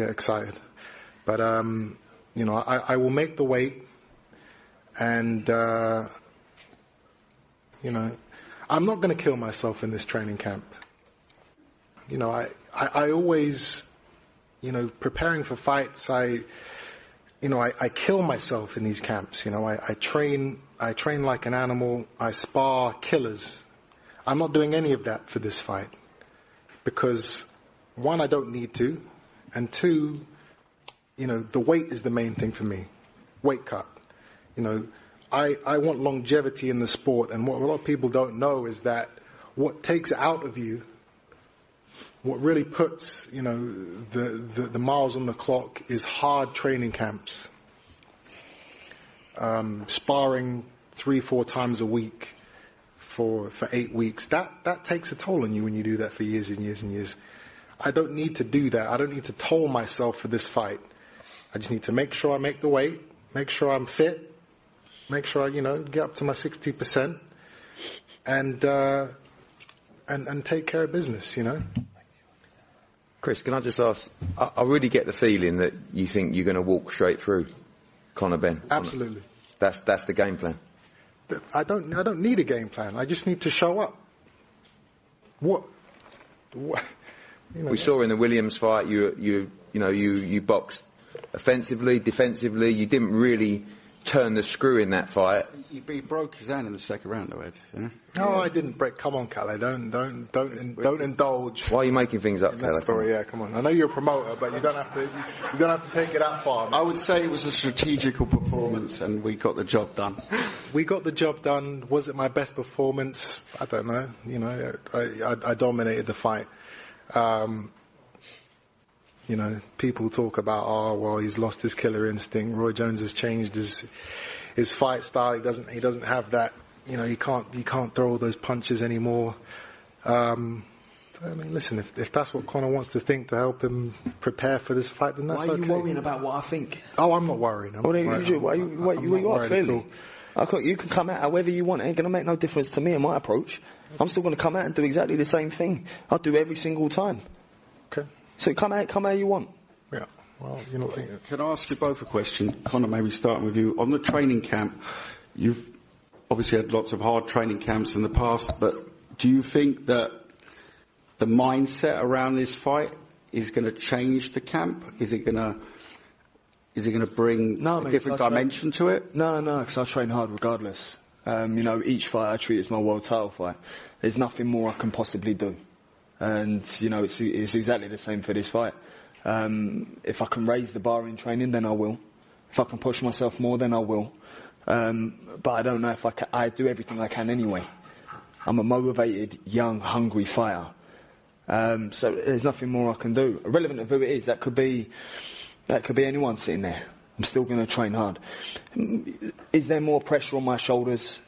get excited. But, you know, I will make the weight, and, you know, I'm not going to kill myself in this training camp. You know, I always, you know, preparing for fights, I kill myself in these camps. You know, I train like an animal. I spar killers. I'm not doing any of that for this fight because, one, I don't need to, and two, you know, the weight is the main thing for me. Weight cut. You know, I want longevity in the sport, and what a lot of people don't know is that what takes it out of you, what really puts, you know, the miles on the clock is hard training camps. Sparring 3-4 times a week for 8 weeks. That takes a toll on you when you do that for years and years and years. I don't need to do that. I don't need to toll myself for this fight. I just need to make sure I make the weight, make sure I'm fit, make sure I, you know, get up to my 60%, and take care of business, you know. Chris, can I just ask, I really get the feeling that you think you're going to walk straight through Conor Benn. Absolutely. That's the game plan. I don't need a game plan. I just need to show up. What you know, we saw in the Williams fight, you boxed offensively, defensively. You didn't really turn the screw in that fight. He broke his hand in the second round, though, Ed. Yeah? No, I didn't break. Come on, Calais. Don't indulge. Why are you making things up, Calais? Story, yeah, come on. I know you're a promoter, but you don't have to take it that far. I would say it was a strategical performance, and we got the job done. We got the job done. Was it my best performance? I don't know. You know, I dominated the fight. You know, people talk about, oh, well, he's lost his killer instinct. Roy Jones has changed his fight style. He doesn't have that. You know, he can't throw all those punches anymore. I mean, listen, if that's what Conor wants to think to help him prepare for this fight, then that's okay. Why are you worrying about what I think? Oh, I'm not worrying. Why are you clearly? You can come out however you want. It ain't going to make no difference to me and my approach. I'm still going to come out and do exactly the same thing. I'll do every single time. Okay. So come out how you want. Yeah. Well, you're not thinking. Can I ask you both a question? Conor, maybe starting with you. On the training camp, you've obviously had lots of hard training camps in the past, but do you think that the mindset around this fight is going to change the camp? Is it going to bring a different dimension to it? No, because I train hard regardless. You know, each fight I treat as my world title fight. There's nothing more I can possibly do. And, you know, it's exactly the same for this fight. If I can raise the bar in training, then I will. If I can push myself more, then I will. But I don't know if I can. I do everything I can anyway. I'm a motivated, young, hungry fighter. So there's nothing more I can do. Irrelevant of who it is, that could be anyone sitting there. I'm still going to train hard. Is there more pressure on my shoulders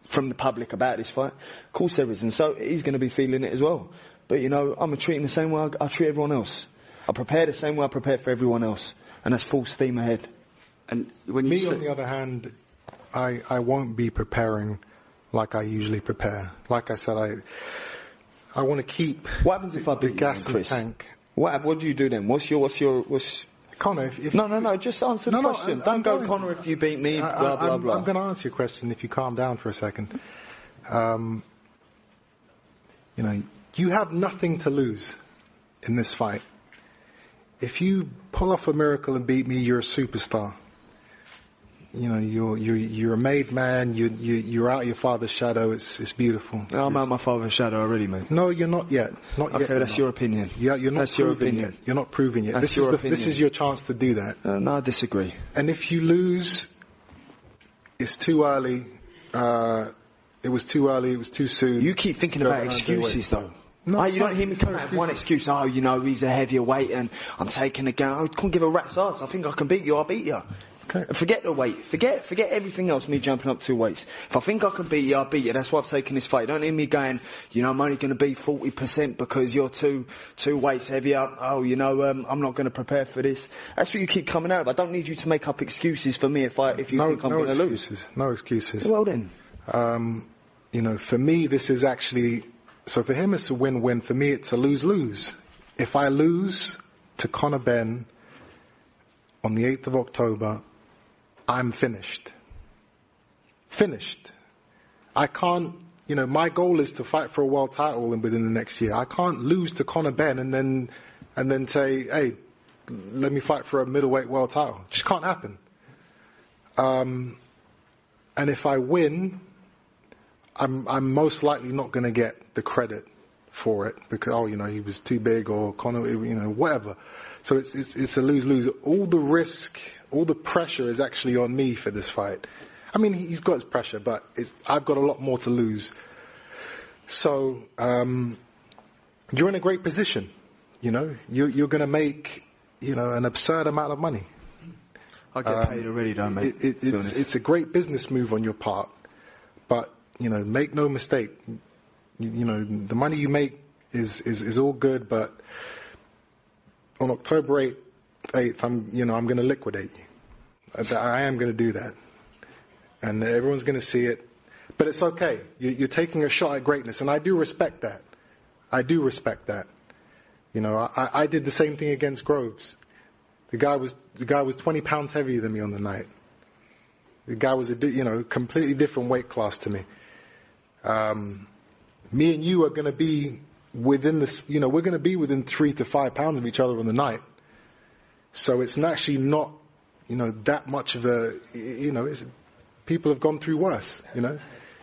from the public about this fight? Of course there is, and so he's going to be feeling it as well. But, you know, I'm treating the same way I treat everyone else. I prepare the same way I prepare for everyone else, and that's full steam ahead. And when me, on the other hand, I won't be preparing like I usually prepare. Like I said, I want to keep. What happens if I beat gas you, Chris? Tank. What do you do then? What's Conor, No, just answer the question. Don't go, Conor, if you beat me, blah, blah, blah. I'm going to answer your question if you calm down for a second. You know, you have nothing to lose in this fight. If you pull off a miracle and beat me, you're a superstar. You know, you're a made man. You're out of your father's shadow. It's beautiful. I'm out of my father's shadow already, mate. No, you're not yet. Not yet. Okay, that's your opinion. Yeah, you're not. That's your opinion. You're not proving it. That's your opinion. This is your chance to do that. No, I disagree. And if you lose, it's too early. It was too early. It was too soon. You keep thinking about excuses, though. No, you don't hear me come out with one excuse. Oh, you know, he's a heavier weight and I'm taking the gun. I couldn't give a rat's ass. I think I can beat you. I'll beat you. Okay. Forget the weight. Forget everything else, me jumping up 2 weights. If I think I can beat you, I'll beat you. That's why I've taken this fight. Don't hear me going, you know, I'm only going to be 40% because you're two weights heavier. Oh, you know, I'm not going to prepare for this. That's what you keep coming out of. I don't need you to make up excuses for me if you think I'm going to lose. No excuses. Well then. You know, for me, this is actually... So for him, it's a win-win. For me, it's a lose-lose. If I lose, to Conor Benn on the 8th of October, I'm finished. Finished. I can't, my goal is to fight for a world title within the next year. I can't lose to Conor Benn and then say, hey, let me fight for a middleweight world title. Just can't happen. And if I win, I'm most likely not going to get the credit for it because, he was too big or Conor, whatever. So it's a lose-lose. All the risk, all the pressure is actually on me for this fight. I mean, he's got his pressure, but I've got a lot more to lose. So, you're in a great position. You're going to make, an absurd amount of money. I get paid already, don't mate? It's a great business move on your part, but, make no mistake. The money you make is all good, but on October 8th, I'm going to liquidate you. I am going to do that. And everyone's going to see it. But it's okay. You're taking a shot at greatness, and I do respect that. I do respect that. I did the same thing against Groves. The guy was 20 pounds heavier than me on the night. The guy was a completely different weight class to me. Me and you are going to be within this. We're going to be within 3 to 5 pounds of each other on the night. So it's actually not, that much of a, people have gone through worse.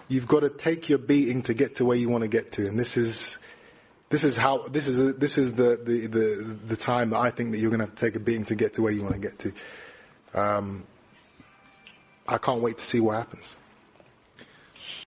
You've got to take your beating to get to where you want to get to, and this is the time that I think that you're going to have to take a beating to get to where you want to get to. I can't wait to see what happens.